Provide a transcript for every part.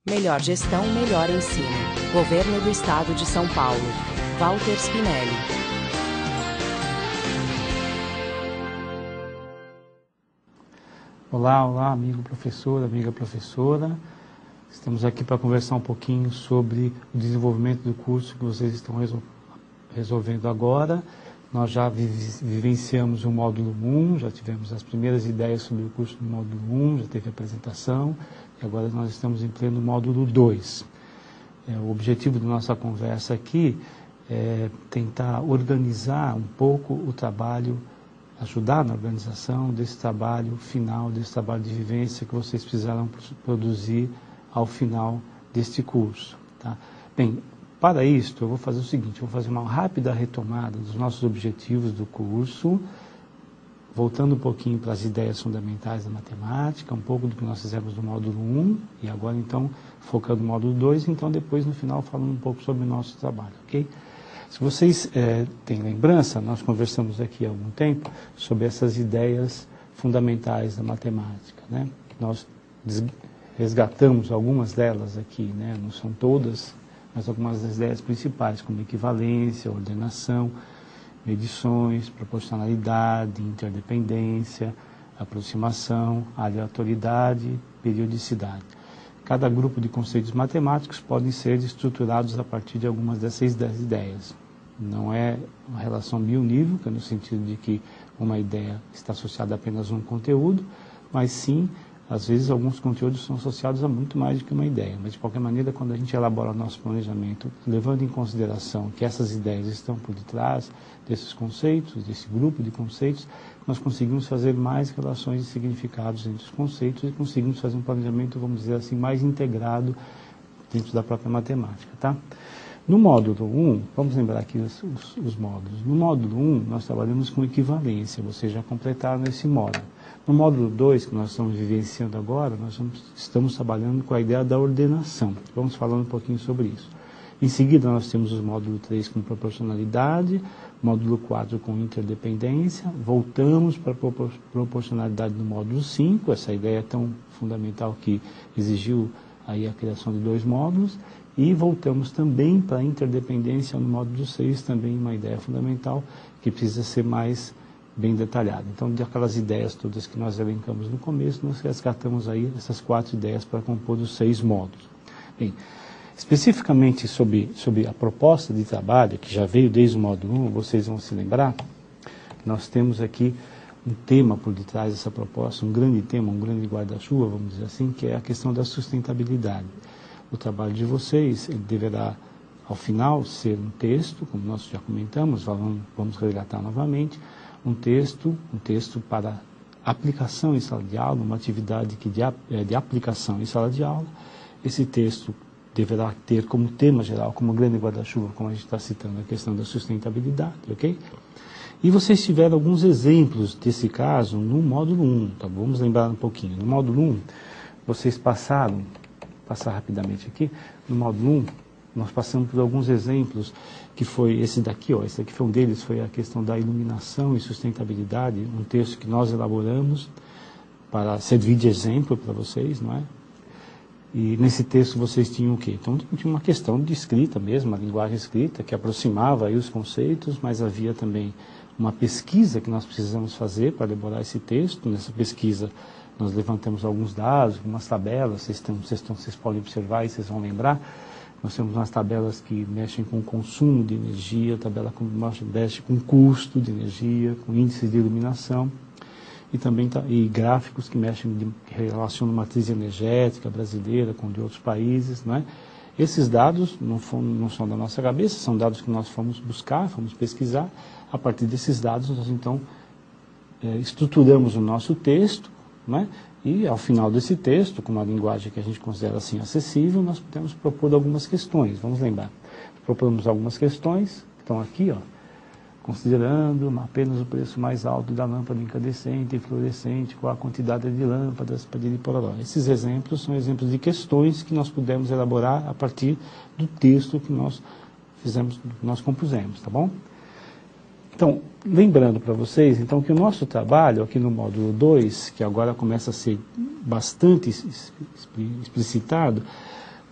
Melhor gestão, melhor ensino. Governo do Estado de São Paulo. Walter Spinelli. Olá, amigo professor, amiga professora. Estamos aqui para conversar um pouquinho sobre o desenvolvimento do curso que vocês estão resolvendo agora. Nós já vivenciamos o módulo 1, já tivemos as primeiras ideias sobre o curso do módulo 1, já teve apresentação, e agora nós estamos em pleno módulo 2. O objetivo da nossa conversa aqui é tentar organizar um pouco o trabalho, ajudar na organização desse trabalho final, desse trabalho de vivência que vocês precisarão produzir ao final deste curso. Tá? Bem, para isso, eu vou fazer o seguinte, eu vou fazer uma rápida retomada dos nossos objetivos do curso, voltando um pouquinho para as ideias fundamentais da matemática, um pouco do que nós fizemos no módulo 1, e agora, então, focando no módulo 2, então, depois, no final, falando um pouco sobre o nosso trabalho, ok? Se vocês têm lembrança, nós conversamos aqui há algum tempo sobre essas ideias fundamentais da matemática, né? Nós resgatamos algumas delas aqui, né? Não são todas, mas algumas das ideias principais, como equivalência, ordenação, medições, proporcionalidade, interdependência, aproximação, aleatoriedade, periodicidade. Cada grupo de conceitos matemáticos podem ser estruturados a partir de algumas dessas ideias. Não é uma relação biunívoca, no sentido de que uma ideia está associada a apenas um conteúdo, mas sim, às vezes, alguns conteúdos são associados a muito mais do que uma ideia. Mas, de qualquer maneira, quando a gente elabora o nosso planejamento, levando em consideração que essas ideias estão por detrás desses conceitos, desse grupo de conceitos, nós conseguimos fazer mais relações de significados entre os conceitos e conseguimos fazer um planejamento, vamos dizer assim, mais integrado dentro da própria matemática, tá? No módulo 1, vamos lembrar aqui os módulos. No módulo 1, nós trabalhamos com equivalência, vocês já completaram esse módulo. No módulo 2, que nós estamos vivenciando agora, nós estamos trabalhando com a ideia da ordenação. Vamos falar um pouquinho sobre isso. Em seguida, nós temos o módulo 3 com proporcionalidade, módulo 4 com interdependência, voltamos para a proporcionalidade no módulo 5, essa ideia tão fundamental que exigiu aí a criação de 2 módulos, e voltamos também para a interdependência no módulo 6, também uma ideia fundamental que precisa ser mais bem detalhada. Então, daquelas ideias todas que nós elencamos no começo, nós resgatamos aí essas 4 ideias para compor os 6 módulos. Bem, especificamente sobre a proposta de trabalho, que já veio desde o módulo 1, vocês vão se lembrar, nós temos aqui um tema por detrás dessa proposta, um grande tema, um grande guarda-chuva, vamos dizer assim, que é a questão da sustentabilidade. O trabalho de vocês deverá, ao final, ser um texto, como nós já comentamos, vamos resgatar novamente, um texto para aplicação em sala de aula, uma atividade de aplicação em sala de aula. Esse texto deverá ter como tema geral, como grande guarda-chuva, como a gente está citando, a questão da sustentabilidade, ok? E vocês tiveram alguns exemplos desse caso no módulo 1, tá? Vamos lembrar um pouquinho. No módulo 1, vocês passar rapidamente aqui, no módulo 1, nós passamos por alguns exemplos, que foi esse daqui, ó, esse aqui foi um deles, foi a questão da iluminação e sustentabilidade, um texto que nós elaboramos para servir de exemplo para vocês, não é? E nesse texto vocês tinham o quê? Então tinha uma questão de escrita mesmo, uma linguagem escrita, que aproximava aí os conceitos, mas havia também uma pesquisa que nós precisamos fazer para elaborar esse texto. Nessa pesquisa nós levantamos alguns dados, algumas tabelas, vocês podem observar e vocês vão lembrar. Nós temos umas tabelas que mexem com o consumo de energia, tabela que mexe com custo de energia, com índice de iluminação, e também gráficos que que relacionam a matriz energética brasileira com de outros países, não é? Esses dados não são da nossa cabeça, são dados que nós fomos buscar, fomos pesquisar. A partir desses dados, nós então estruturamos o nosso texto, não é? E ao final desse texto, com uma linguagem que a gente considera assim acessível, nós podemos propor algumas questões. Vamos lembrar. Propomos algumas questões, que estão aqui, ó, considerando apenas o preço mais alto da lâmpada incandescente e fluorescente, qual a quantidade de lâmpadas, padilha e pororó. Esses exemplos são exemplos de questões que nós pudemos elaborar a partir do texto que nós compusemos, tá bom? Então, lembrando para vocês, então, que o nosso trabalho aqui no módulo 2, que agora começa a ser bastante explicitado,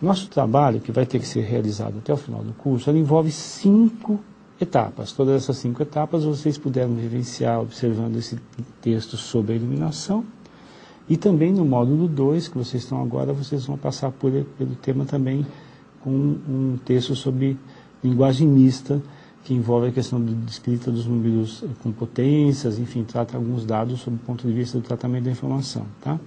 Nosso trabalho, que vai ter que ser realizado até o final do curso, ele envolve 5 etapas. Todas essas 5 etapas vocês puderam vivenciar observando esse texto sobre a iluminação. E também no módulo 2, que vocês estão agora, vocês vão passar pelo tema também com um texto sobre linguagem mista, que envolve a questão de escrita dos números com potências, enfim, trata alguns dados sob o ponto de vista do tratamento da informação. Tá?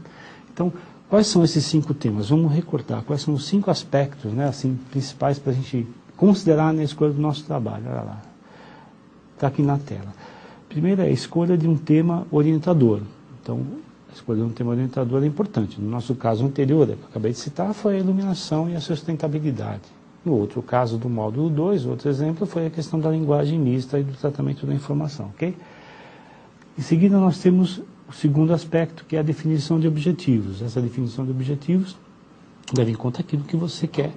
Então, quais são esses 5 temas? Vamos recordar quais são os 5 aspectos, né, assim, principais para a gente considerar na escolha do nosso trabalho. Olha lá, está aqui na tela. Primeiro é a escolha de um tema orientador. Então, a escolha de um tema orientador é importante. No nosso caso anterior, que eu acabei de citar, foi a iluminação e a sustentabilidade. No outro caso do módulo 2, outro exemplo, foi a questão da linguagem mista e do tratamento da informação. Okay? Em seguida, nós temos o segundo aspecto, que é a definição de objetivos. Essa definição de objetivos leva em conta aquilo que você quer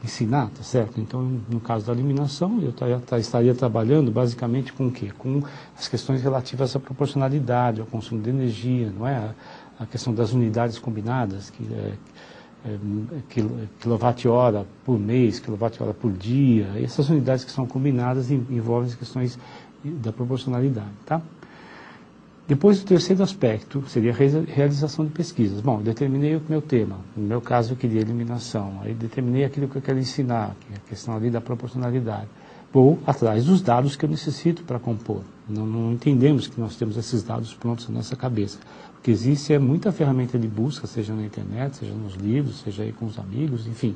ensinar, tá certo? Então, no caso da eliminação, eu estaria trabalhando basicamente com o quê? Com as questões relativas à proporcionalidade, ao consumo de energia, não é? A questão das unidades combinadas, quilowatt-hora por mês, quilowatt-hora por dia. Essas unidades que são combinadas envolvem as questões da proporcionalidade, tá? Depois, o terceiro aspecto seria a realização de pesquisas. Bom, determinei o meu tema. No meu caso, eu queria eliminação. Aí determinei aquilo que eu quero ensinar, que é a questão ali da proporcionalidade. Vou atrás dos dados que eu necessito para compor. Não entendemos que nós temos esses dados prontos na nossa cabeça. O que existe é muita ferramenta de busca, seja na internet, seja nos livros, seja aí com os amigos, enfim.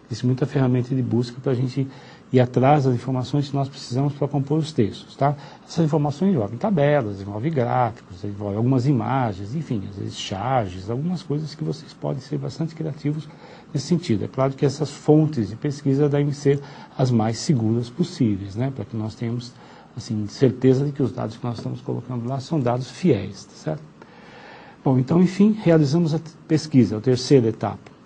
Existe muita ferramenta de busca para a gente ir atrás das informações que nós precisamos para compor os textos, tá? Essas informações envolvem tabelas, envolvem gráficos, envolvem algumas imagens, enfim, às vezes charges, algumas coisas que vocês podem ser bastante criativos nesse sentido. É claro que essas fontes de pesquisa devem ser as mais seguras possíveis, né? Para que nós tenhamos, assim, certeza de que os dados que nós estamos colocando lá são dados fiéis, tá certo? Bom, então, enfim, realizamos a pesquisa, a terceira etapa.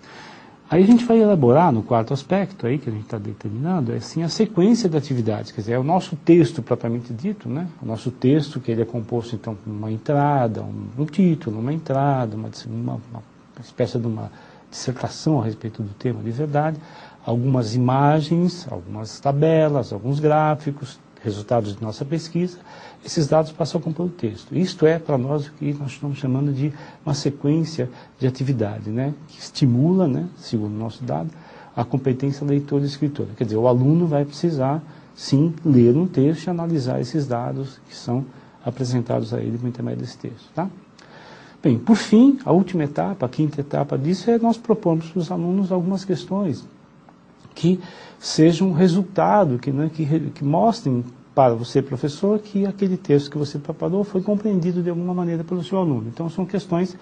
Aí a gente vai elaborar, no quarto aspecto, aí, que a gente está determinando, é assim, a sequência de atividades, quer dizer, é o nosso texto propriamente dito, né? O nosso texto, que ele é composto, então, por uma entrada, um título, uma entrada, uma espécie de uma dissertação a respeito do tema de verdade, algumas imagens, algumas tabelas, alguns gráficos, resultados de nossa pesquisa. Esses dados passam a compor o texto. Isto é, para nós, o que nós estamos chamando de uma sequência de atividade, né? Que estimula, né, segundo o nosso dado, a competência leitora e escritora. Quer dizer, o aluno vai precisar, sim, ler um texto e analisar esses dados que são apresentados a ele por intermédio desse texto. Tá? Bem, por fim, a última etapa, a quinta etapa disso, é nós propormos para os alunos algumas questões que sejam resultado, que mostrem para você, professor, que aquele texto que você preparou foi compreendido de alguma maneira pelo seu aluno. Então, são questões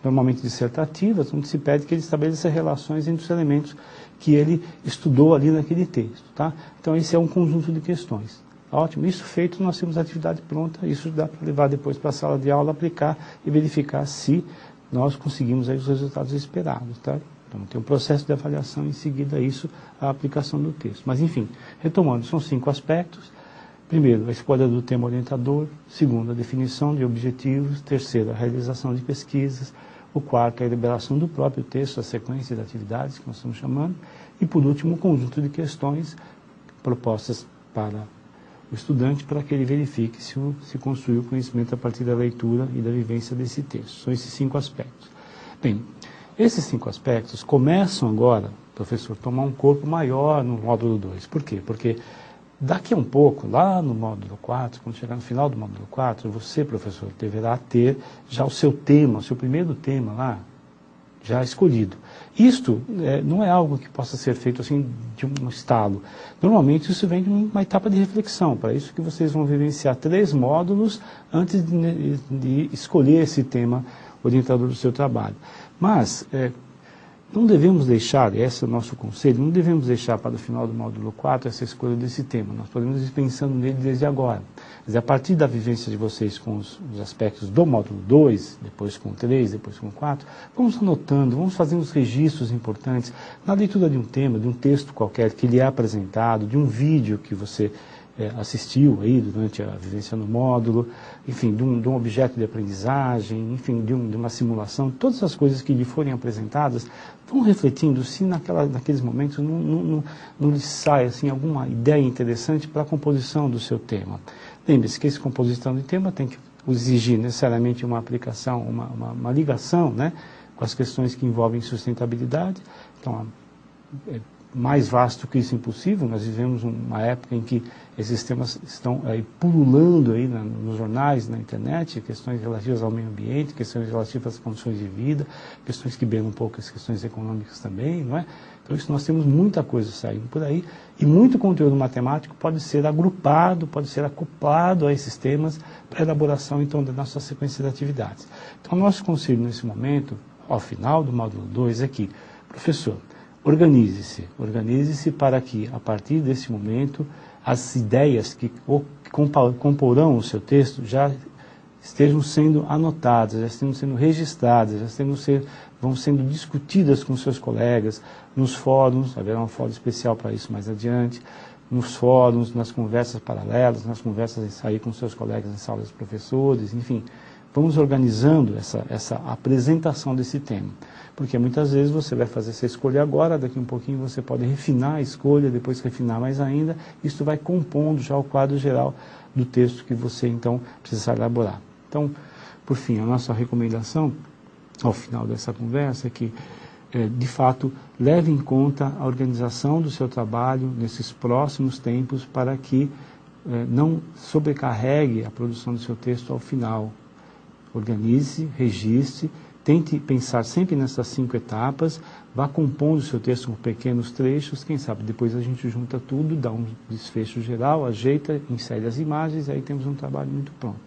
normalmente dissertativas, onde se pede que ele estabeleça relações entre os elementos que ele estudou ali naquele texto. Tá? Então, esse é um conjunto de questões. Ótimo, isso feito, nós temos a atividade pronta, isso dá para levar depois para a sala de aula, aplicar e verificar se nós conseguimos aí os resultados esperados. Tá? Então, tem um processo de avaliação em seguida a isso, a aplicação do texto. Mas, enfim, retomando, são 5 aspectos. Primeiro, a escolha do tema orientador. Segundo, a definição de objetivos. Terceiro, a realização de pesquisas. O quarto, a elaboração do próprio texto, a sequência de atividades que nós estamos chamando. E, por último, um conjunto de questões propostas para o estudante para que ele verifique se construiu conhecimento a partir da leitura e da vivência desse texto. São esses 5 aspectos. Bem, esses 5 aspectos começam agora, professor, a tomar um corpo maior no módulo 2. Por quê? Porque daqui a um pouco, lá no módulo 4, quando chegar no final do módulo 4, você, professor, deverá ter já o seu tema, o seu primeiro tema lá, já escolhido. Isto não é algo que possa ser feito assim de um estalo. Normalmente isso vem de uma etapa de reflexão. Para isso que vocês vão vivenciar 3 módulos antes de escolher esse tema orientador do seu trabalho. Mas não devemos deixar, esse é o nosso conselho, não devemos deixar para o final do módulo 4 essa escolha desse tema. Nós podemos ir pensando nele desde agora. Mas a partir da vivência de vocês com os aspectos do módulo 2, depois com o 3, depois com o 4, vamos anotando, vamos fazendo os registros importantes na leitura de um tema, de um texto qualquer que lhe é apresentado, de um vídeo que você assistiu aí durante a vivência no módulo, enfim, de um objeto de aprendizagem, enfim, de uma simulação, todas as coisas que lhe forem apresentadas, vão refletindo se naqueles momentos não lhe sai assim, alguma ideia interessante para a composição do seu tema. Lembre-se que essa composição de tema tem que exigir necessariamente uma aplicação, uma ligação, né, com as questões que envolvem sustentabilidade. Então, mais vasto que isso impossível. Nós vivemos uma época em que esses temas estão pululando aí nos jornais, na internet, questões relativas ao meio ambiente, questões relativas às condições de vida, questões que beiram um pouco as questões econômicas também, não é? Então isso, nós temos muita coisa saindo por aí, e muito conteúdo matemático pode ser agrupado, pode ser acoplado a esses temas para a elaboração então da nossa sequência de atividades. Então o nosso conselho nesse momento, ao final do módulo 2, é que, professor, organize-se para que, a partir desse momento, as ideias que comporão o seu texto já estejam sendo anotadas, já estejam sendo registradas, vão sendo discutidas com seus colegas, nos fóruns, haverá um fórum especial para isso mais adiante, nos fóruns, nas conversas paralelas, nas conversas aí com seus colegas em salas de professores, enfim. Vamos organizando essa apresentação desse tema, porque muitas vezes você vai fazer essa escolha agora, daqui um pouquinho você pode refinar a escolha, depois refinar mais ainda, isso vai compondo já o quadro geral do texto que você então precisar elaborar. Então, por fim, a nossa recomendação, ao final dessa conversa, é que, de fato, leve em conta a organização do seu trabalho nesses próximos tempos para que não sobrecarregue a produção do seu texto ao final. Organize, registre, tente pensar sempre nessas 5 etapas, vá compondo o seu texto com pequenos trechos, quem sabe depois a gente junta tudo, dá um desfecho geral, ajeita, insere as imagens, e aí temos um trabalho muito pronto.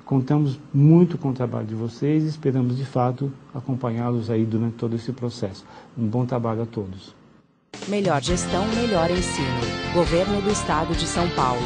Contamos muito com o trabalho de vocês e esperamos de fato acompanhá-los aí durante todo esse processo. Um bom trabalho a todos. Melhor gestão, melhor ensino. Governo do Estado de São Paulo.